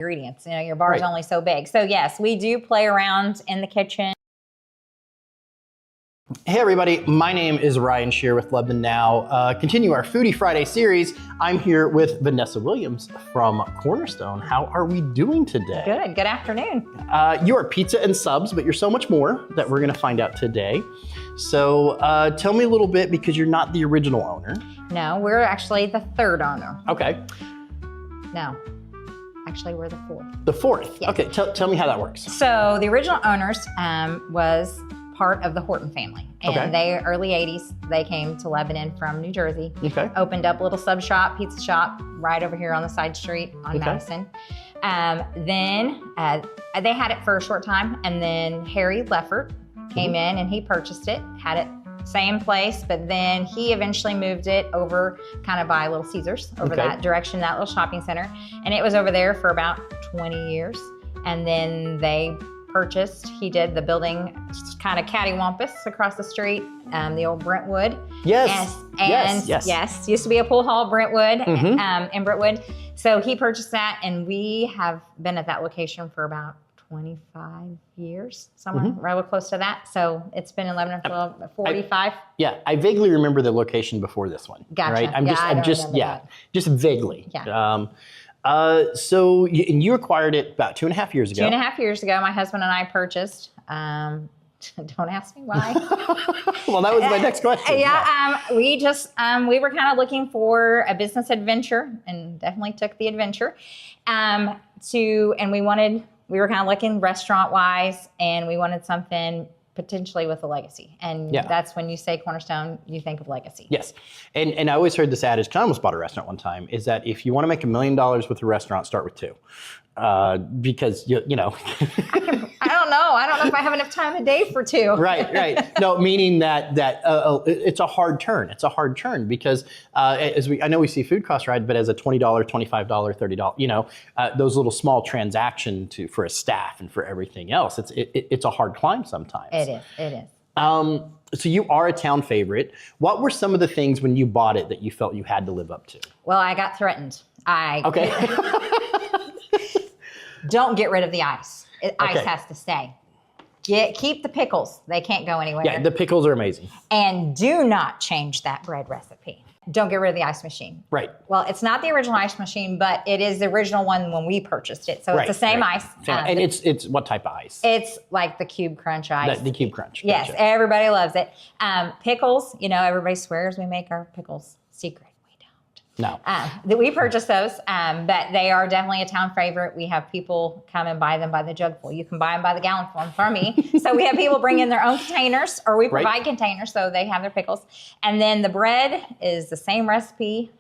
ingredients. You know, your bar is Right. only so big. So yes, we do play around in the kitchen. Hey everybody, my name is Ryan Shear with Lebanon Now. Continue our Foodie Friday series. I'm here with Vanessa Williams from Cornerstone. How are we doing today? Good afternoon. You are pizza and subs, but you're so much more that we're gonna find out today. So tell me a little bit, because you're not the original owner. No, we're actually the third owner. Okay. No, actually we're the fourth. The fourth. Yes. Okay, tell me how that works. So the original owners was part of the Horton family. And Okay. they, early 80s, they came to Lebanon from New Jersey. Okay. Opened up a little sub shop, pizza shop, right over here on the side street on Okay. Madison. Then they had it for a short time, and then Harry Leffert came in and he purchased it, had it same place, but then he eventually moved it over kind of by Little Caesars, over Okay. that direction, that little shopping center. And it was over there for about 20 years. And then they purchased, he did the building kind of cattywampus across the street, the old Brentwood. Yes. Yes. Used to be a pool hall, Brentwood, Mhm. in Brentwood. So he purchased that, and we have been at that location for about 25 years, somewhere rather close to that. So it's been in Lebanon for 45. Yeah, I vaguely remember the location before this one. Gotcha. Right? Yeah, I don't remember that. Just vaguely. Yeah. So you acquired it about 2.5 years ago. 2.5 years ago, my husband and I purchased. Don't ask me why. Well, that was my next question. We were kind of looking for a business adventure, and definitely took the adventure. We were kind of looking restaurant wise, and we wanted something potentially with a legacy. And that's when you say Cornerstone, you think of legacy. Yes. And I always heard this adage, 'cause I almost bought a restaurant one time, is that if you want to make $1 million with a restaurant, start with 2. Because you know. I don't know. I don't know if I have enough time a day for 2. Right. No, meaning that it's a hard turn. It's a hard turn because I know we see food costs right, but as a $20, $25, $30, those little small transaction for a staff and for everything else, it's a hard climb sometimes. It is. So you are a town favorite. What were some of the things when you bought it that you felt you had to live up to? Well, I got threatened. Okay. Don't get rid of the ice. Ice Okay. has to stay. Keep the pickles. They can't go anywhere. Yeah, the pickles are amazing. And do not change that bread recipe. Don't get rid of the ice machine. Right. Well, it's not the original ice machine, but it is the original one when we purchased it. So it's the same ice. And it's what type of ice? It's like the Cube Crunch ice. The Cube Crunch. Yes, Gotcha. everybody loves it. Pickles, everybody swears we make our pickles secret. No. We purchased those, but they are definitely a town favorite. We have people come and buy them by the jugful. You can buy them by the gallon from me. So we have people bring in their own containers, or we provide containers so they have their pickles. And then the bread is the same recipe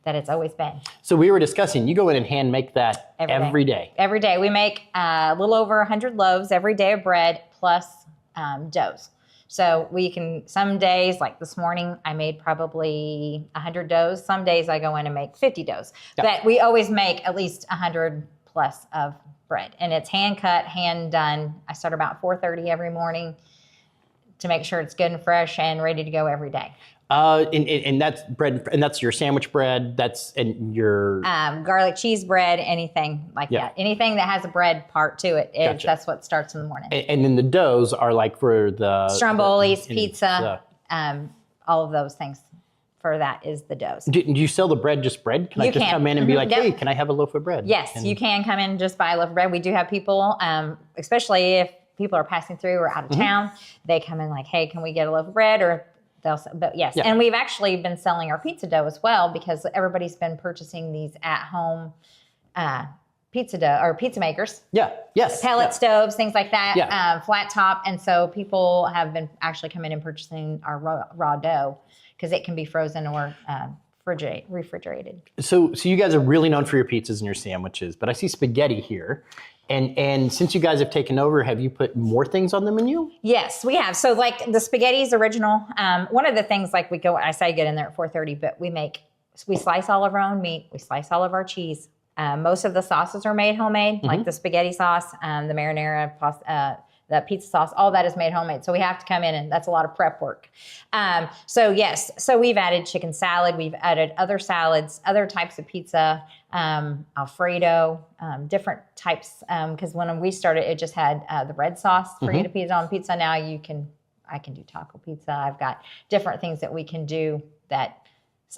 that it's always been. So we were discussing, you go in and hand make that every day. Every day. We make a little over 100 loaves every day of bread plus doughs. So we can, some days, like this morning, I made probably 100 doughs. Some days I go in and make 50 doughs. Yeah. But we always make at least 100 plus of bread. And it's hand cut, hand done. I start about 4:30 every morning to make sure it's good and fresh and ready to go every day. And that's bread, and that's your sandwich bread. And your garlic cheese bread, anything like that. Anything that has a bread part to it, Gotcha. That's what starts in the morning. And then the doughs are like for the strombolis, pizza, all of those things. For that is the doughs. Do you sell the bread, just bread? Can I just come in and be like, hey, can I have a loaf of bread? Yes, you can come in and just buy a loaf of bread. We do have people, especially if people are passing through or out of town, they come in like, hey, can we get a loaf of bread? Or but yes, and we've actually been selling our pizza dough as well, because everybody's been purchasing these at-home pizza dough or pizza makers. Pellet stoves, things like that, flat top. And so people have been actually coming in and purchasing our raw dough, because it can be frozen or refrigerated. So you guys are really known for your pizzas and your sandwiches, but I see spaghetti here. And since you guys have taken over, have you put more things on the menu? Yes, we have. So like the spaghetti's original. One of the things, like I say get in there at 4:30, but we slice all of our own meat. We slice all of our cheese. Most of the sauces are made homemade, like the spaghetti sauce, the marinara, the pizza sauce, all that is made homemade. So we have to come in, and that's a lot of prep work. So we've added chicken salad. We've added other salads, other types of pizza. Alfredo, different types. Because when we started, it just had the red sauce for you to put on pizza. Now I can do taco pizza. I've got different things that we can do that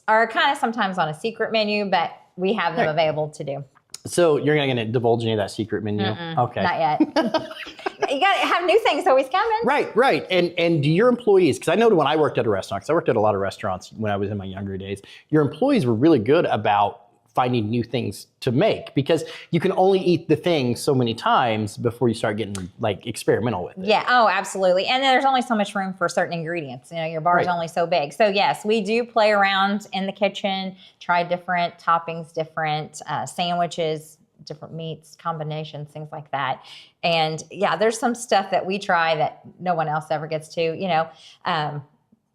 are kind of sometimes on a secret menu, but we have them available to do. So you're not going to divulge any of that secret menu? Okay. Not yet. You got to have new things always coming. Right. And do your employees, because I know when I worked at a restaurant, because I worked at a lot of restaurants when I was in my younger days, your employees were really good about finding new things to make, because you can only eat the thing so many times before you start getting like experimental with it. Yeah. Oh, absolutely. And then there's only so much room for certain ingredients. You know, your bar is only so big. So yes, we do play around in the kitchen, try different toppings, different sandwiches, different meats, combinations, things like that. And yeah, there's some stuff that we try that no one else ever gets to, you know,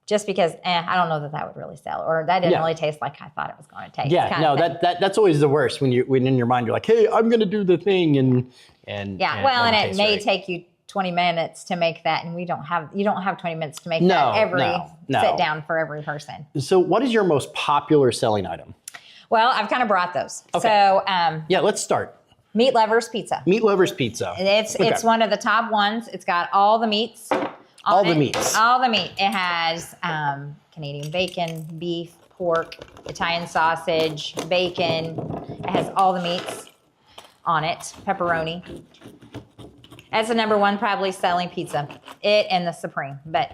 just because I don't know that would really sell, or that didn't really taste like I thought it was going to taste. Yeah, no, that's always the worst when in your mind you're like, hey, I'm going to do the thing, and it may take you 20 minutes to make that, and you don't have 20 minutes to make that every sit down for every person. So, what is your most popular selling item? Well, I've kind of brought those. Okay. So, let's start. Meat Lovers Pizza. Meat Lovers Pizza. It's one of the top ones. It's got all the meats. All the meat. It has Canadian bacon, beef, pork, Italian sausage, bacon. It has all the meats on it. Pepperoni. That's the number one probably selling pizza. It and the Supreme, but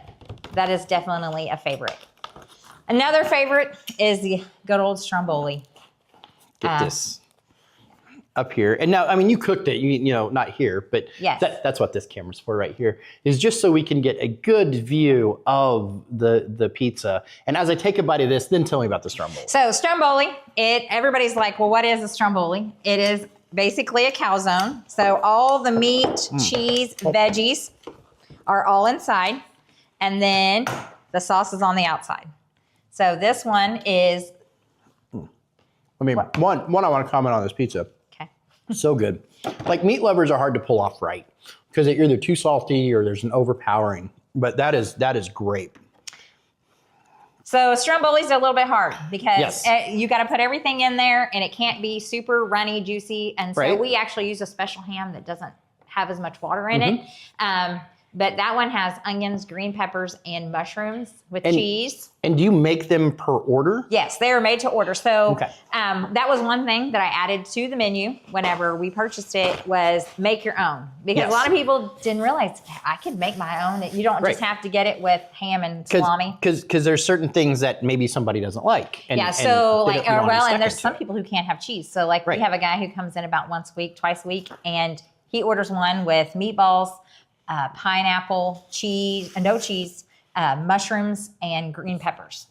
that is definitely a favorite. Another favorite is the good old Stromboli. Get this up here. And now, I mean, you cooked it, you know, not here, but that's what this camera's for right here, is just so we can get a good view of the pizza. And as I take a bite of this, then tell me about the Stromboli. So Stromboli, everybody's like, well, what is a Stromboli? It is basically a calzone. So all the meat, cheese, veggies are all inside. And then the sauce is on the outside. So this one is... I mean, one I want to comment on this pizza. So good. Like, meat lovers are hard to pull off right, because they're either too salty or there's an overpowering, but that is great. So Stromboli's a little bit hard because you got to put everything in there, and it can't be super runny, juicy. And so we actually use a special ham that doesn't have as much water in it. But that one has onions, green peppers, and mushrooms with cheese. And do you make them per order? Yes, they are made to order. So that was one thing that I added to the menu whenever we purchased it, was make your own. Because a lot of people didn't realize I could make my own. You don't just have to get it with ham and salami. Because there's certain things that maybe somebody doesn't like. And there's some people who can't have cheese. So like we have a guy who comes in about once a week, twice a week, and he orders one with meatballs, pineapple, cheese, no cheese, mushrooms, and green peppers.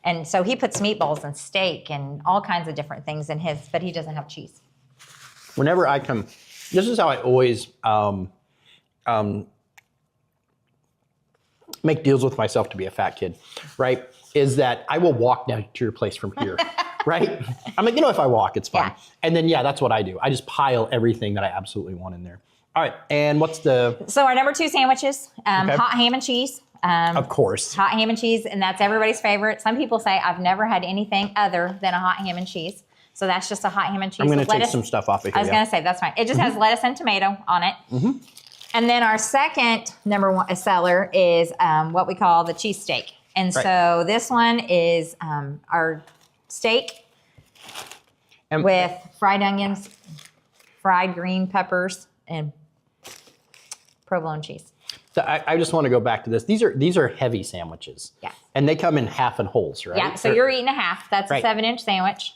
And so he puts meatballs and steak and all kinds of different things in his, but he doesn't have cheese. Whenever I come, this is how I always make deals with myself to be a fat kid, right? Is that I will walk down to your place from here, right? I'm like, if I walk, it's fine. And then, that's what I do. I just pile everything that I absolutely want in there. All right, and what's So our number 2 sandwiches, hot ham and cheese. Of course. Hot ham and cheese, and that's everybody's favorite. Some people say, I've never had anything other than a hot ham and cheese. So that's just a hot ham and cheese. I'm going to take some stuff off of here. I was going to say, that's fine. It just has lettuce and tomato on it. And then our second number one seller is what we call the cheesesteak. And so this one is our steak with fried onions, fried green peppers, and provolone cheese. So I just want to go back to this. These are heavy sandwiches. Yeah. And they come in half and wholes, right? Yeah, so you're eating a half. That's a 7-inch sandwich.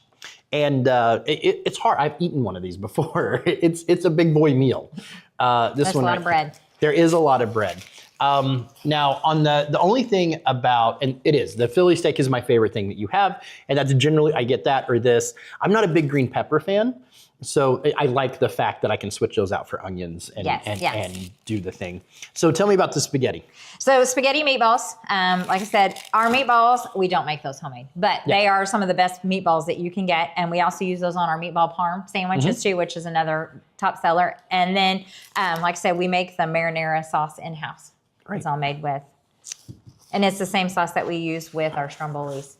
And it's hard. I've eaten one of these before. It's a big boy meal. There's a lot of bread. There is a lot of bread. Now, on the only thing about, and it is, the Philly steak is my favorite thing that you have, and that's generally, I get that or this. I'm not a big green pepper fan. So I like the fact that I can switch those out for onions and do the thing. So tell me about the spaghetti. So spaghetti meatballs, like I said, our meatballs, we don't make those homemade, but they are some of the best meatballs that you can get. And we also use those on our meatball parm sandwiches too, which is another top seller. And then, like I said, we make the marinara sauce in-house. It's all made with, and it's the same sauce that we use with our Strombolis.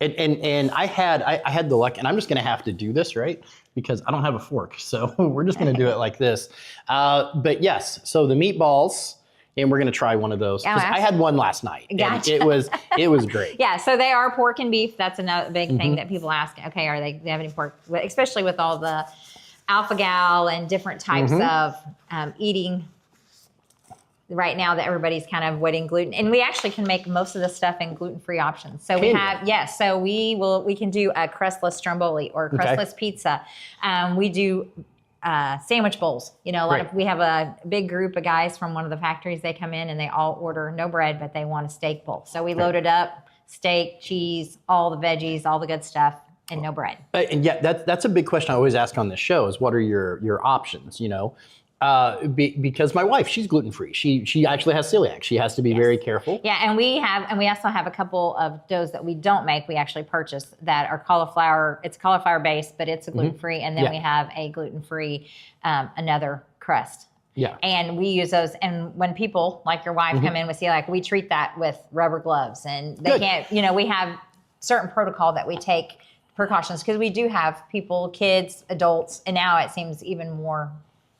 And I had the luck, and I'm just going to have to do this, right? Because I don't have a fork. So we're just going to do it like this. But yes, so the meatballs, and we're going to try one of those. Because I had one last night. Gotcha. And it was great. Yeah, so they are pork and beef. That's another big thing that people ask. Okay, they have any pork? Especially with all the alpha-gal and different types of eating right now that everybody's kind of avoiding gluten. And we actually can make most of the stuff in gluten-free options. So we can do a crustless stromboli or a crustless pizza. We do sandwich bowls. You know, we have a big group of guys from one of the factories. They come in and they all order no bread, but they want a steak bowl. So we load it up, steak, cheese, all the veggies, all the good stuff, and no bread. And yeah, that's a big question I always ask on this show is what are your options, you know? Because my wife, she's gluten-free. She actually has celiac. She has to be very careful. Yeah, and we also have a couple of doughs that we don't make. We actually purchase that are cauliflower. It's cauliflower based, but it's a gluten-free. And then we have a gluten-free, another crust. Yeah. And we use those. And when people like your wife come in with celiac, we treat that with rubber gloves. And they can't, you know, we have certain protocol that we take precautions because we do have people, kids, adults, and now it seems even more.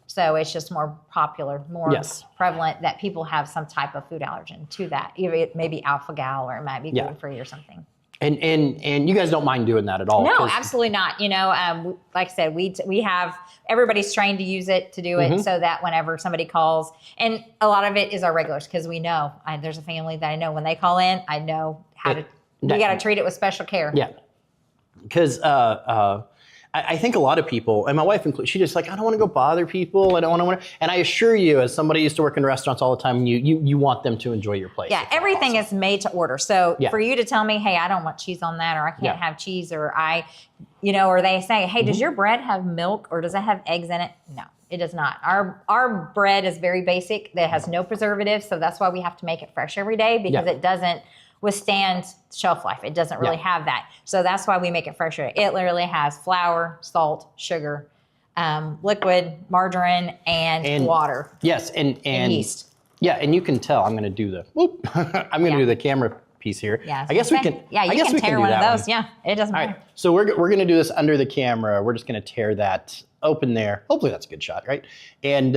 So it's just more popular, more prevalent that people have some type of food allergen to that. It may be alpha-gal or it might be gluten-free or something. And you guys don't mind doing that at all? No, absolutely not. You know, like I said, we have, everybody's trained to use it, to do it, so that whenever somebody calls, and a lot of it is our regulars, because we know, there's a family that I know when they call in, I know how we got to treat it with special care. Yeah. Because I think a lot of people, and my wife included, she's just like, I don't want to go bother people. I don't want to. And I assure you, as somebody who used to work in restaurants all the time, you want them to enjoy your place. Yeah, everything is made to order. So for you to tell me, hey, I don't want cheese on that, or I can't have cheese, or or they say, hey, does your bread have milk, or does it have eggs in it? No, it does not. Our bread is very basic. That has no preservatives, so that's why we have to make it fresh every day, because it doesn't withstand shelf life. It doesn't really have that. So that's why we make it fresher. It literally has flour, salt, sugar, liquid, margarine, and water. Yes, and yeast. Yeah, and you can tell. I'm going to do I'm going to do the camera piece here. Yeah, I guess we can. Yeah, you can tear one of those. Yeah, it doesn't matter. All right, so we're going to do this under the camera. We're just going to tear that open there. Hopefully that's a good shot, right? And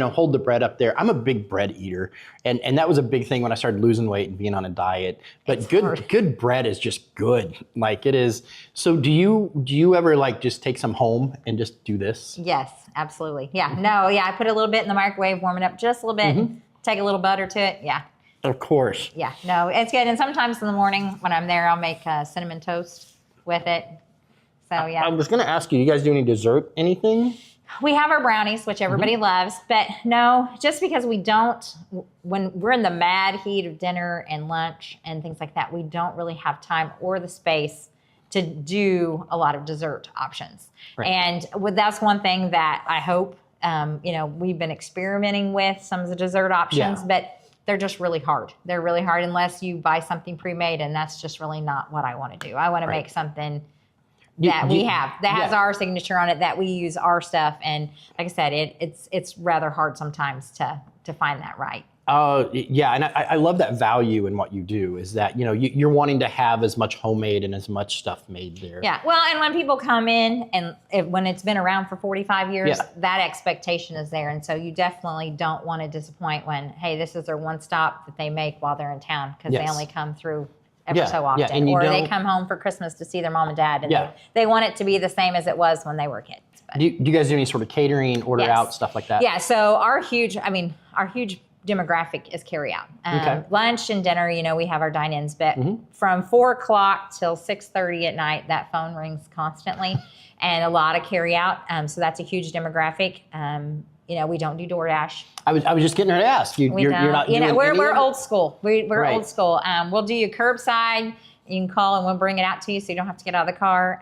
hold the bread up there. I'm a big bread eater, and that was a big thing when I started losing weight and being on a diet. But good bread is just good, like it is. So do you ever like just take some home and just do this? Yes, absolutely. Yeah, I put a little bit in the microwave, warm it up just a little bit, take a little butter to it. Yeah. Of course. Yeah, no, it's good. And sometimes in the morning when I'm there, I'll make cinnamon toast with it. So yeah. I was going to ask you guys do any dessert, anything? We have our brownies, which everybody loves, but no, just because we don't, when we're in the mad heat of dinner and lunch and things like that, we don't really have time or the space to do a lot of dessert options. Right. And that's one thing that I hope, we've been experimenting with some of the dessert options, but they're just really hard. They're really hard unless you buy something pre-made, and that's just really not what I want to do. I want to make something that has our signature on it, that we use our stuff, and like I said, it's rather hard sometimes to find that right. And I love that value in what you do is that you're wanting to have as much homemade and as much stuff made there. Yeah, well, and when people come in and when it's been around for 45 years, that expectation is there, and so you definitely don't want to disappoint when, hey, this is their one stop that they make while they're in town, because they only come through ever so often, or they come home for Christmas to see their mom and dad, and they want it to be the same as it was when they were kids. Do you guys do any sort of catering, order out, stuff like that? Yeah, so our huge demographic is carry out. Lunch and dinner, we have our dine-ins, but from 4 o'clock till 6:30 at night, that phone rings constantly, and a lot of carry out. So that's a huge demographic. We don't do DoorDash. I was just getting her to ask. You're not doing we're old school. We're old school. We'll do you curbside. You can call and we'll bring it out to you, so you don't have to get out of the car.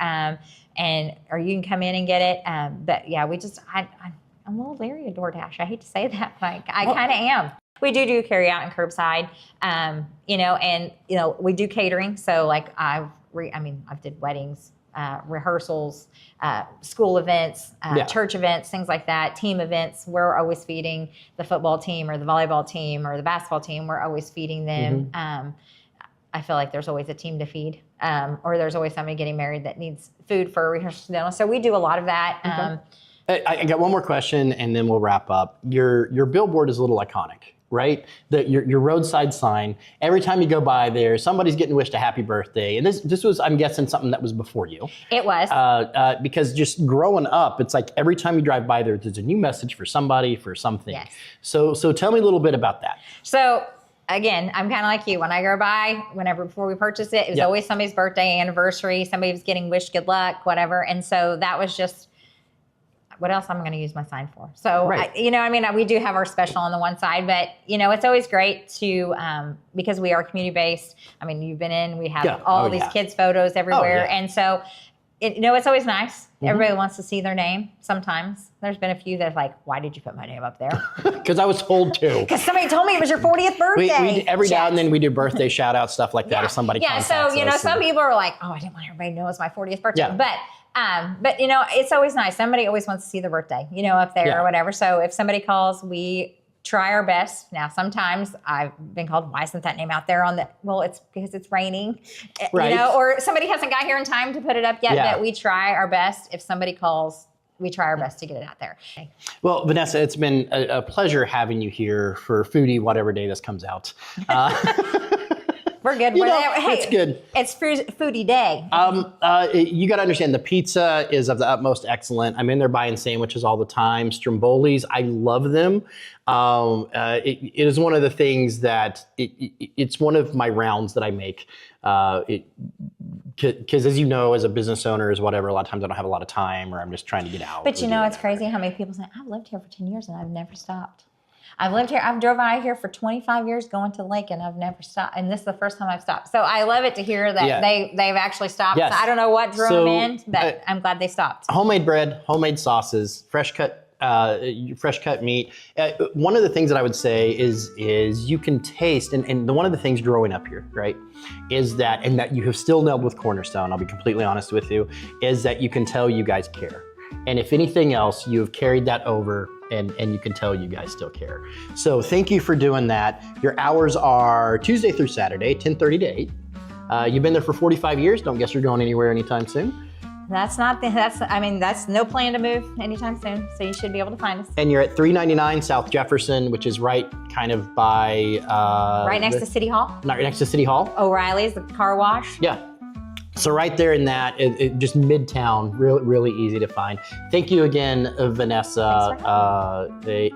Or you can come in and get it. But yeah, I'm a little leery of DoorDash. I hate to say that, but I kind of am. We do carry out and curbside. We do catering. So like I've did weddings, rehearsals, school events, church events, things like that, team events. We're always feeding the football team or the volleyball team or the basketball team. We're always feeding them. I feel like there's always a team to feed, or there's always somebody getting married that needs food for a rehearsal dinner. So we do a lot of that. I got one more question, and then we'll wrap up. Your billboard is a little iconic, right? Your roadside sign. Every time you go by there, somebody's getting wished a happy birthday. And this was, I'm guessing, something that was before you. It was. Because just growing up, it's like every time you drive by there's a new message for somebody, for something. Yes. So tell me a little bit about that. So again, I'm kind of like you. When I go by, before we purchase it, it was always somebody's birthday, anniversary, somebody was getting wished good luck, whatever. And so that was just, what else I'm going to use my sign for? So, right. We do have our special on the one side, but, it's always great to, because we are community-based. I mean, you've been in, we have all these kids' photos everywhere. And so, it's always nice. Everybody wants to see their name. Sometimes there's been a few that are like, why did you put my name up there? Because I was told to. Because somebody told me it was your 40th birthday. Every now and then we do birthday shout out stuff like that if somebody contacts us. Yeah, so, some people are like, oh, I didn't want everybody to know it was my 40th birthday. Yeah. But it's always nice. Somebody always wants to see the birthday, up there or whatever. So if somebody calls, we try our best. Now, sometimes I've been called, why isn't that name out there well, it's because it's raining, right. Or somebody hasn't got here in time to put it up yet, but we try our best. If somebody calls, we try our best to get it out there. Okay. Well, Vanessa, it's been a pleasure having you here for Foodie, whatever day this comes out. We're good. It's good. It's foodie day. You got to understand, the pizza is of the utmost excellent. I'm in there buying sandwiches all the time. Strombolis, I love them. It is one of the things that it's one of my rounds that I make. Because as you know, as a business owner, as whatever, a lot of times I don't have a lot of time, or I'm just trying to get out. But it's crazy how many people say, I've lived here for 10 years and I've never stopped. I've lived here. I've drove out here for 25 years going to the lake, and I've never stopped. And this is the first time I've stopped. So I love it to hear that they've actually stopped. Yes. So I don't know what drew them in, but I'm glad they stopped. Homemade bread, homemade sauces, fresh cut meat. One of the things that I would say is you can taste, and one of the things growing up here, right, is that, and that you have still nailed with Cornerstone, I'll be completely honest with you, is that you can tell you guys care. And if anything else, you have carried that over, and you can tell you guys still care. So thank you for doing that. Your hours are Tuesday through Saturday, 10:30 to 8. You've been there for 45 years. Don't guess you're going anywhere anytime soon. That's no plan to move anytime soon. So you should be able to find us. And you're at 399 South Jefferson, which is right kind of by... right next to City Hall. Not right next to City Hall. O'Reilly's, the car wash. Yeah. So right there in that, just midtown, really, really easy to find. Thank you again, Vanessa.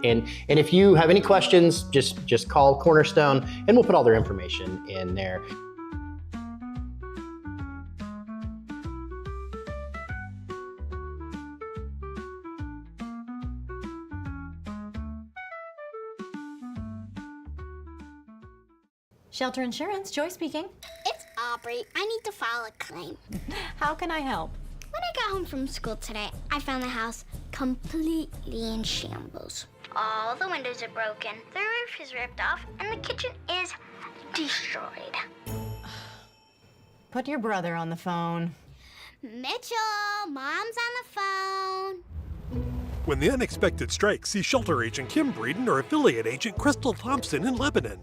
And if you have any questions, just call Cornerstone, and we'll put all their information in there. Shelter Insurance, Joy speaking. It's Aubrey. I need to file a claim. How can I help? When I got home from school today, I found the house completely in shambles. All the windows are broken, the roof is ripped off, and the kitchen is destroyed. Put your brother on the phone. Mitchell, Mom's on the phone. When the unexpected strikes, see Shelter Agent Kim Breeden or Affiliate Agent Crystal Thompson in Lebanon.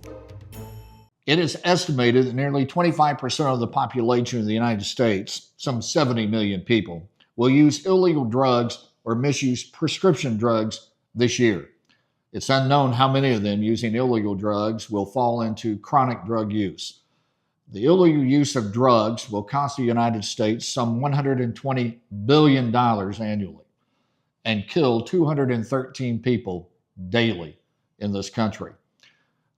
It is estimated that nearly 25% of the population of the United States, some 70 million people, will use illegal drugs or misuse prescription drugs this year. It's unknown how many of them using illegal drugs will fall into chronic drug use. The illegal use of drugs will cost the United States some $120 billion annually and kill 213 people daily in this country.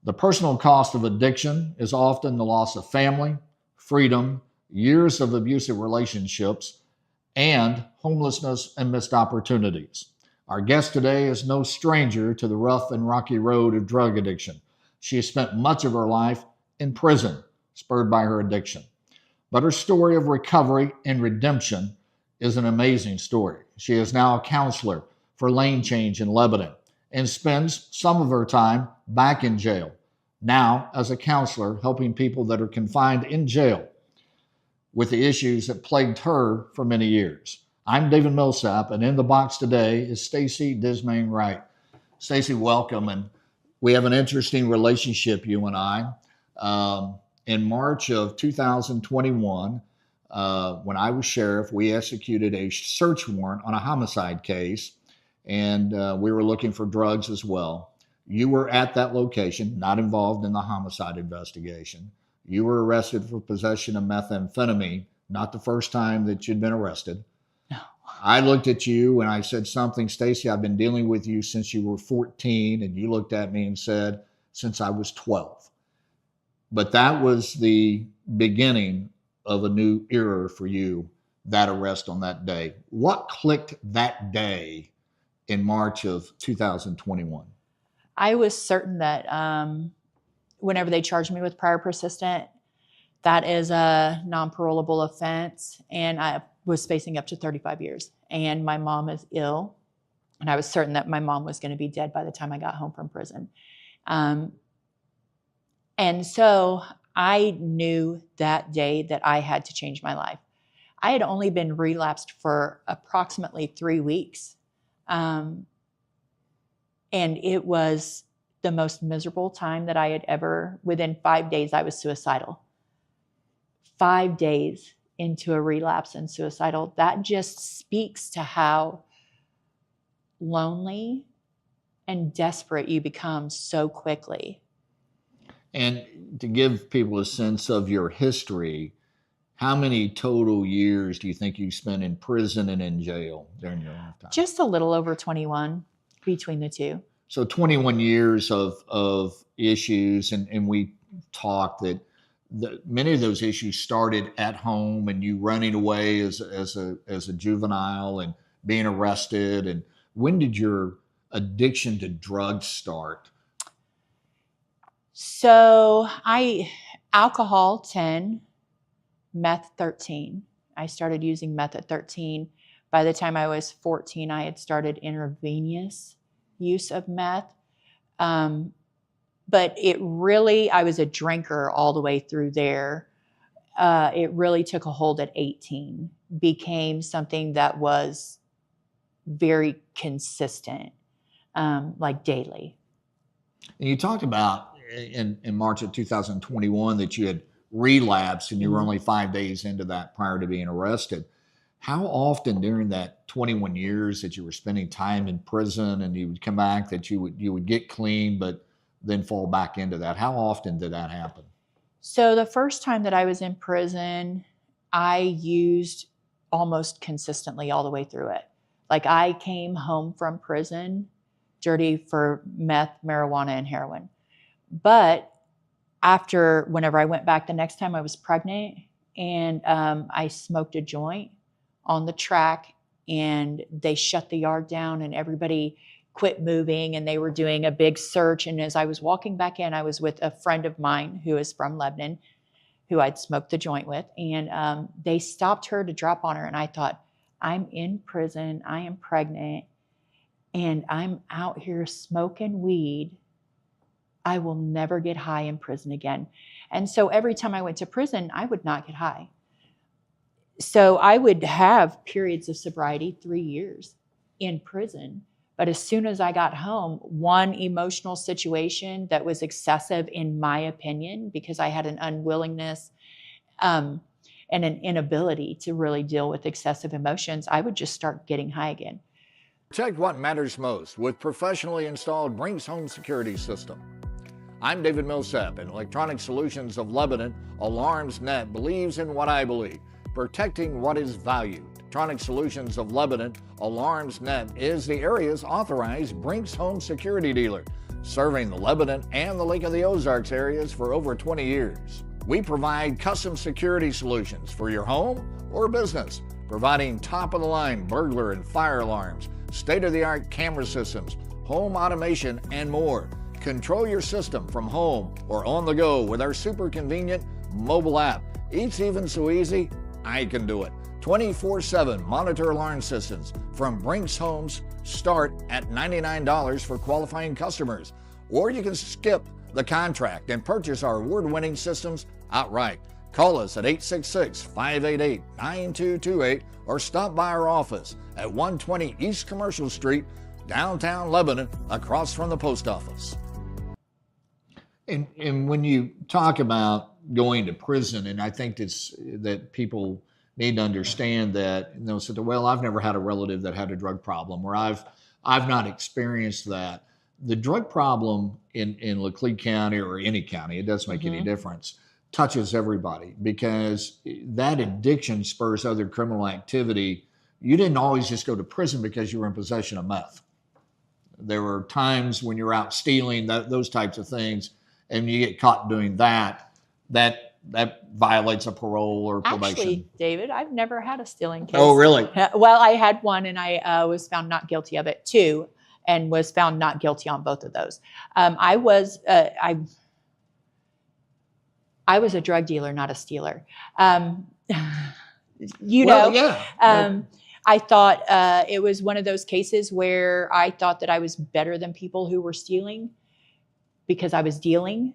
The personal cost of addiction is often the loss of family, freedom, years of abusive relationships, and homelessness and missed opportunities. Our guest today is no stranger to the rough and rocky road of drug addiction. She has spent much of her life in prison, spurred by her addiction. But her story of recovery and redemption is an amazing story. She is now a counselor for Lane Change in Lebanon and spends some of her time back in jail, now as a counselor helping people that are confined in jail with the issues that plagued her for many years. I'm David Millsap, and in the box today is Stacy Dismayne Wright. Stacy, welcome. And we have an interesting relationship, you and I. in March of 2021, when I was sheriff, we executed a search warrant on a homicide case, and we were looking for drugs as well. You were at that location, not involved in the homicide investigation. You were arrested for possession of methamphetamine, not the first time that you'd been arrested. No. I looked at you and I said something, Stacy, I've been dealing with you since you were 14, and you looked at me and said, since I was 12. But that was the beginning of a new era for you, that arrest on that day. What clicked that day in March of 2021? I was certain that whenever they charged me with prior persistent, that is a non-parolable offense, and I was facing up to 35 years. And my mom is ill, and I was certain that my mom was going to be dead by the time I got home from prison. And so I knew that day that I had to change my life. I had only been relapsed for approximately 3 weeks. And it was the most miserable time that I had ever, within 5 days, I was suicidal. 5 days into a relapse and suicidal. That just speaks to how lonely and desperate you become so quickly. And to give people a sense of your history, how many total years do you think you spent in prison and in jail during your lifetime? Just a little over 21 between the two. So 21 years of issues, and we talked that many of those issues started at home, and you running away as a juvenile and being arrested. And when did your addiction to drugs start? So alcohol 10, meth 13. I started using meth at 13. By the time I was 14, I had started intravenous use of meth. But I was a drinker all the way through there. It really took a hold at 18, became something that was very consistent, like daily. And you talked about in March of 2021 that you had relapsed and you were only 5 days into that prior to being arrested. How often during that 21 years that you were spending time in prison and you would come back that you would get clean but then fall back into that? How often did that happen? So the first time that I was in prison, I used almost consistently all the way through it. Like I came home from prison dirty for meth, marijuana, and heroin. But whenever I went back the next time, I was pregnant, and I smoked a joint on the track, and they shut the yard down and everybody quit moving, and they were doing a big search. And as I was walking back in, I was with a friend of mine who is from Lebanon, who I'd smoked the joint with, and they stopped her to drop on her. And I thought, I'm in prison, I am pregnant, and I'm out here smoking weed. I will never get high in prison again. And so every time I went to prison, I would not get high. So I would have periods of sobriety, 3 years in prison. But as soon as I got home, one emotional situation that was excessive, in my opinion, because I had an unwillingness and an inability to really deal with excessive emotions, I would just start getting high again. Protect what matters most with professionally installed Brinks Home Security System. I'm David Millsap, and Electronic Solutions of Lebanon, Alarms Net, believes in what I believe, protecting what is valued. Electronic Solutions of Lebanon, Alarms Net, is the area's authorized Brinks Home Security dealer, serving the Lebanon and the Lake of the Ozarks areas for over 20 years. We provide custom security solutions for your home or business, providing top-of-the-line burglar and fire alarms, state-of-the-art camera systems, home automation, and more. Control your system from home or on the go with our super convenient mobile app. It's even so easy, I can do it. 24/7 monitor alarm systems from Brinks Homes start at $99 for qualifying customers. Or you can skip the contract and purchase our award-winning systems outright. Call us at 866-588-9228 or stop by our office at 120 East Commercial Street, downtown Lebanon, across from the post office. And when you talk about going to prison. And I think that people need to understand that, say, well, I've never had a relative that had a drug problem, or I've not experienced that. The drug problem in Laclede County or any county, it doesn't make any difference, touches everybody, because that addiction spurs other criminal activity. You didn't always just go to prison because you were in possession of meth. There were times when you're out stealing, those types of things, and you get caught doing that violates a parole or probation. Actually, David, I've never had a stealing case. Oh, really? Well, I had one, and I was found not guilty of it too, and was found not guilty on both of those. I was a drug dealer, not a stealer. I thought it was one of those cases where I thought that I was better than people who were stealing because I was dealing,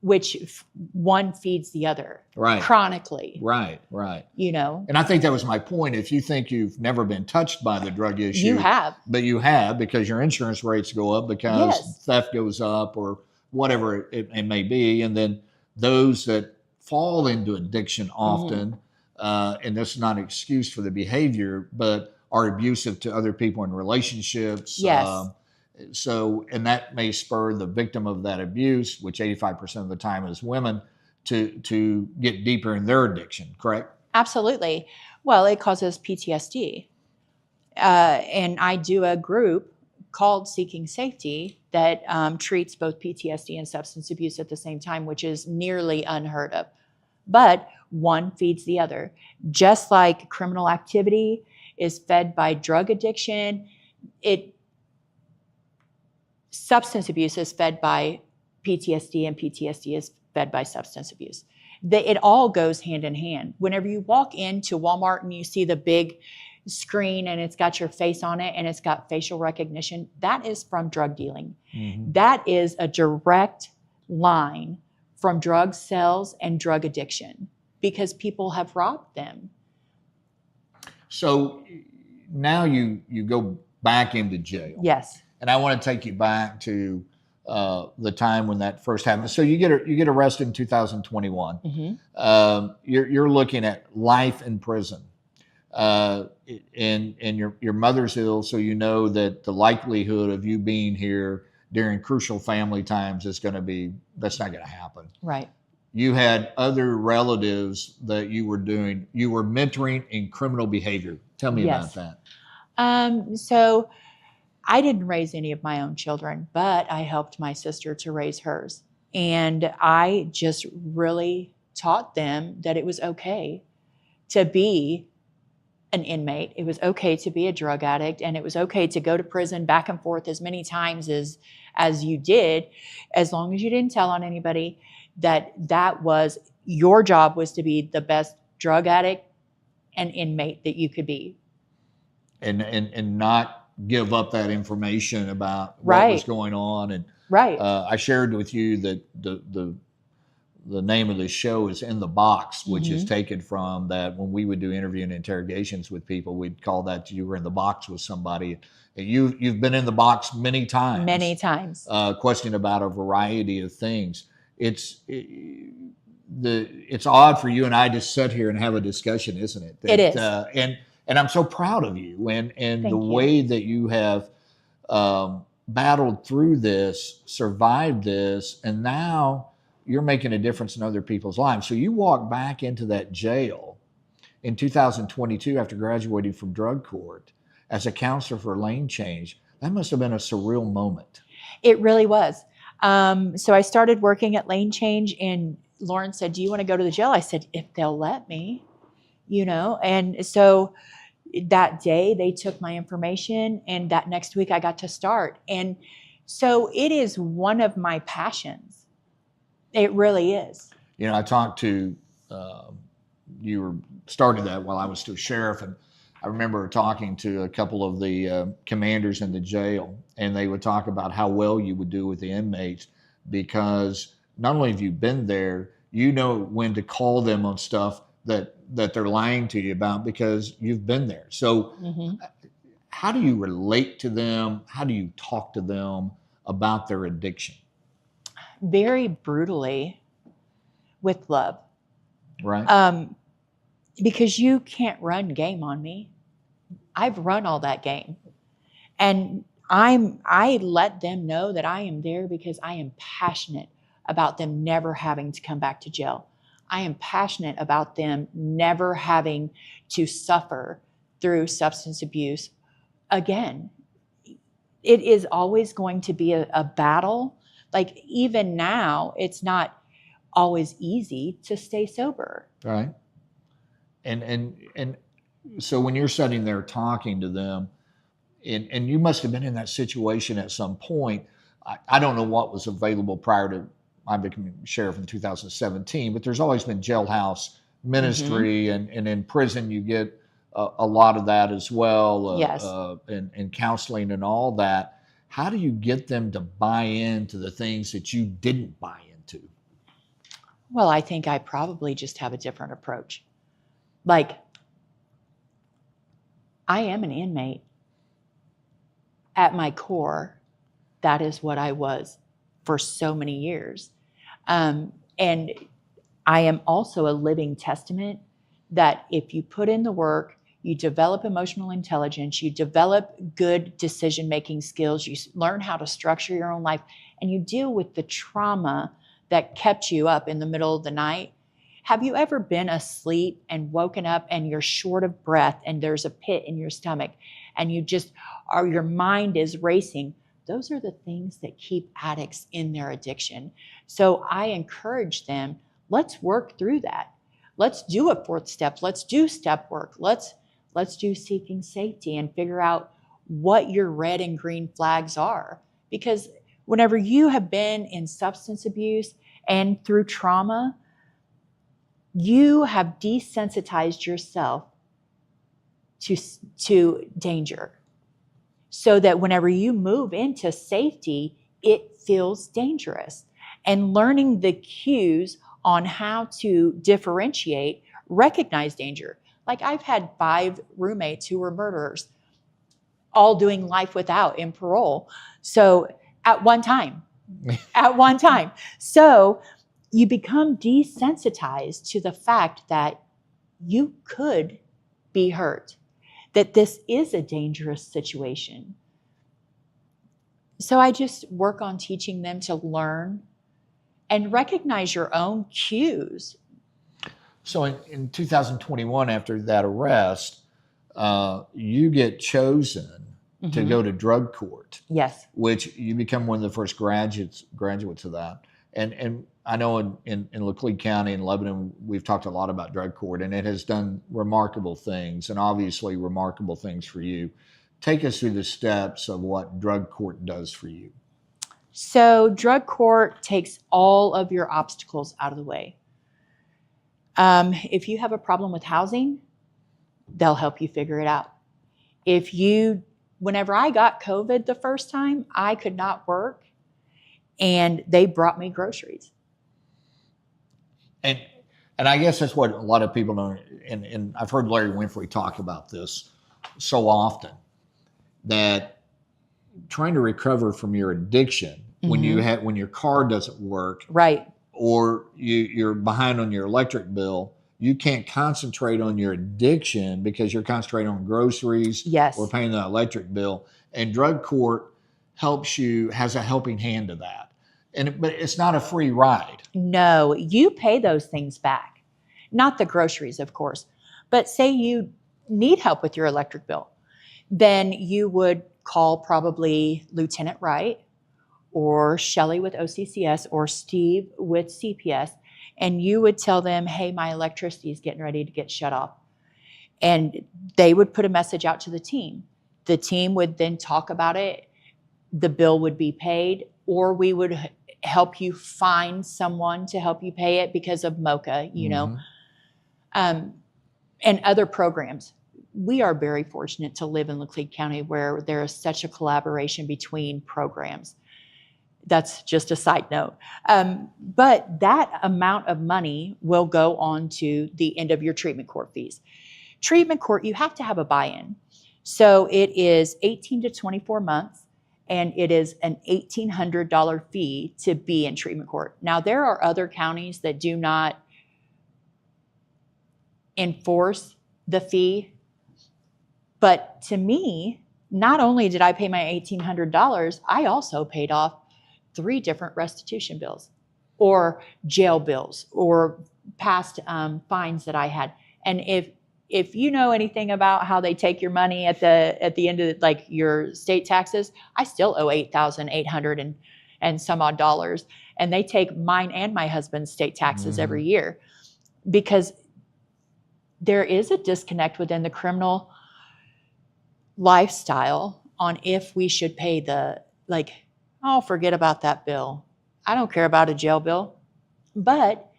which one feeds the other, right? Chronically, right. And I think that was my point. If you think you've never been touched by the drug issue, you have, but you have, because your insurance rates go up, because theft goes up, or whatever it may be, and then those that fall into addiction often, and that's not an excuse for the behavior, but are abusive to other people in relationships. Yes. And that may spur the victim of that abuse, which 85% of the time is women, to get deeper in their addiction, correct? Absolutely. Well, it causes PTSD. And I do a group called Seeking Safety that treats both PTSD and substance abuse at the same time, which is nearly unheard of. But one feeds the other. Just like criminal activity is fed by drug addiction, substance abuse is fed by PTSD, and PTSD is fed by substance abuse. It all goes hand in hand. Whenever you walk into Walmart and you see the big screen and it's got your face on it and it's got facial recognition, that is from drug dealing. That is a direct line from drug sales and drug addiction, because people have robbed them. So now you go back into jail. Yes. And I want to take you back to the time when that first happened. So you get arrested in 2021. You're looking at life in prison, and your mother's ill, so you know that the likelihood of you being here during crucial family times that's not going to happen. Right. You had other relatives that you were mentoring in criminal behavior. Tell me about that. So I didn't raise any of my own children, but I helped my sister to raise hers. And I just really taught them that it was okay to be an inmate. It was okay to be a drug addict, and it was okay to go to prison back and forth as many times as you did, as long as you didn't tell on anybody. That was your job, was to be the best drug addict and inmate that you could be. And not give up that information about what was going on. And I shared with you that the name of the show is In the Box, which is taken from that. When we would do interview and interrogations with people, we'd call that you were in the box with somebody. You've been in the box many times. Many times. Questioning about a variety of things. It's odd for you and I to sit here and have a discussion, isn't it? It is. And I'm so proud of you and the you. way that you have battled through this, survived this, and now you're making a difference in other people's lives. So you walk back into that jail in 2022 after graduating from drug court as a counselor for lane change. That must have been a surreal moment. It really was. So I started working at Lane Change, and Lauren said, "Do you want to go to the jail?" I said, "If they'll let me," And so that day they took my information, and that next week I got to start. And so it is one of my passions. It really is. I talked to, you started that while I was still sheriff, and I remember talking to a couple of the commanders in the jail, and they would talk about how well you would do with the inmates, because not only have you been there, you know when to call them on stuff that they're lying to you about, because you've been there. So how do you relate to them? How do you talk to them about their addiction? Very brutally. with love. Right. Because you can't run game on me. I've run all that game. And I let them know that I am there because I am passionate about them never having to come back to jail. I am passionate about them never having to suffer through substance abuse again. It is always going to be a battle. Like even now, it's not always easy to stay sober. Right. And so when you're sitting there talking to them, and you must have been in that situation at some point. I don't know what was available prior to I becoming sheriff in 2017, but there's always been jailhouse ministry, and in prison you get a lot of that as well, Yes. And counseling and all that. How do you get them to buy into the things that you didn't buy into? Well, I think I probably just have a different approach. Like, I am an inmate. At my core, that is what I was for so many years. And I am also a living testament that if you put in the work, you develop emotional intelligence, you develop good decision-making skills, you learn how to structure your own life, and you deal with the trauma that kept you up in the middle of the night. Have you ever been asleep and woken up and you're short of breath and there's a pit in your stomach and you just are, your mind is racing? Those are the things that keep addicts in their addiction. So I encourage them, let's work through that. Let's do a fourth step. Let's do step work. Let's do seeking safety and figure out what your red and green flags are. Because whenever you have been in substance abuse and through trauma, you have desensitized yourself to danger, so that whenever you move into safety, it feels dangerous. And learning the cues on how to differentiate, recognize danger. Like I've had 5 roommates who were murderers, all doing life without in parole. So at one time. So you become desensitized to the fact that you could be hurt, that this is a dangerous situation. So I just work on teaching them to learn and recognize your own cues. So in 2021, after that arrest, you get chosen to go to drug court. Yes. Which you become one of the first graduates of that. And I know in Laclede County in Lebanon, we've talked a lot about drug court, and it has done remarkable things, and obviously remarkable things for you. Take us through the steps of what drug court does for you. So drug court takes all of your obstacles out of the way. If you have a problem with housing, they'll help you figure it out. Whenever I got COVID the first time, I could not work, and they brought me groceries. And I guess that's what a lot of people know, and I've heard Larry Winfrey talk about this so often, that trying to recover from your addiction when your car doesn't work, right, or you're behind on your electric bill, you can't concentrate on your addiction because you're concentrating on groceries, yes, or paying the electric bill. And drug court has a helping hand to that. But it's not a free ride. No, you pay those things back. Not the groceries, of course. But say you need help with your electric bill, then you would call probably Lieutenant Wright or Shelley with OCCS or Steve with CPS, and you would tell them, hey, my electricity is getting ready to get shut off. And they would put a message out to the team. The team would then talk about it. The bill would be paid, or we would help you find someone to help you pay it because of MOCA, you know, and other programs. We are very fortunate to live in Laclede County where there is such a collaboration between programs. That's just a side note. But that amount of money will go on to the end of your treatment court fees. Treatment court, you have to have a buy-in. So it is 18 to 24 months. and it is an $1,800 fee to be in treatment court. Now, there are other counties that do not enforce the fee, but to me, not only did I pay my $1,800, I also paid off 3 different restitution bills or jail bills or past fines that I had. And if you know anything about how they take your money at the end of like your state taxes, I still owe $8,800 and some odd dollars, and they take mine and my husband's state taxes every year, because there is a disconnect within the criminal lifestyle on if we should pay the, like, oh, forget about that bill. I don't care about a jail bill. But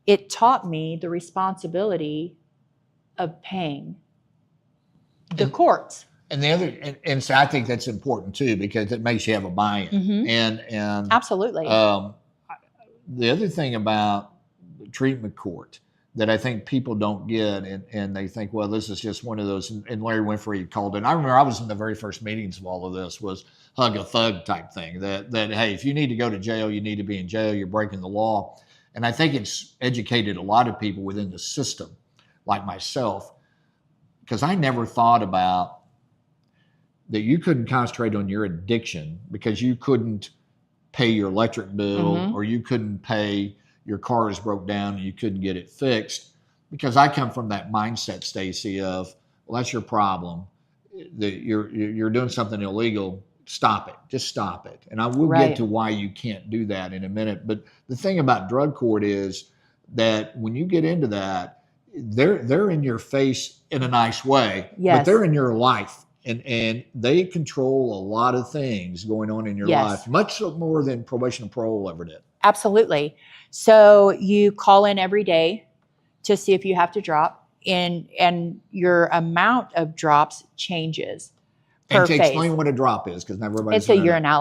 it taught me the responsibility of paying the courts. And the other, and so I think that's important too, because it makes you have a buy-in. And Absolutely. The other thing about the treatment court that I think people don't get, and they think, well, this is just one of those, and Larry Winfrey called it. I remember I was in the very first meetings of all of this, was hug a thug type thing, that hey, if you need to go to jail, you need to be in jail, you're breaking the law. And I think it's educated a lot of people within the system, like myself, because I never thought about that you couldn't concentrate on your addiction because you couldn't pay your electric bill, or you couldn't pay, your car is broke down and you couldn't get it fixed. Because I come from that mindset, Stacy, of, well, that's your problem. That you're doing something illegal. Stop it. Just stop it. And I will get to why you can't do that in a minute. But the thing about drug court is that when you get into that, they're in your face in a nice way, but they're in your life. And they control a lot of things going on in your life, much more than probation and parole ever did. Absolutely. So you call in every day to see if you have to drop, and your amount of drops changes per phase. Explain what a drop is, because not everybody's It's a urinalysis.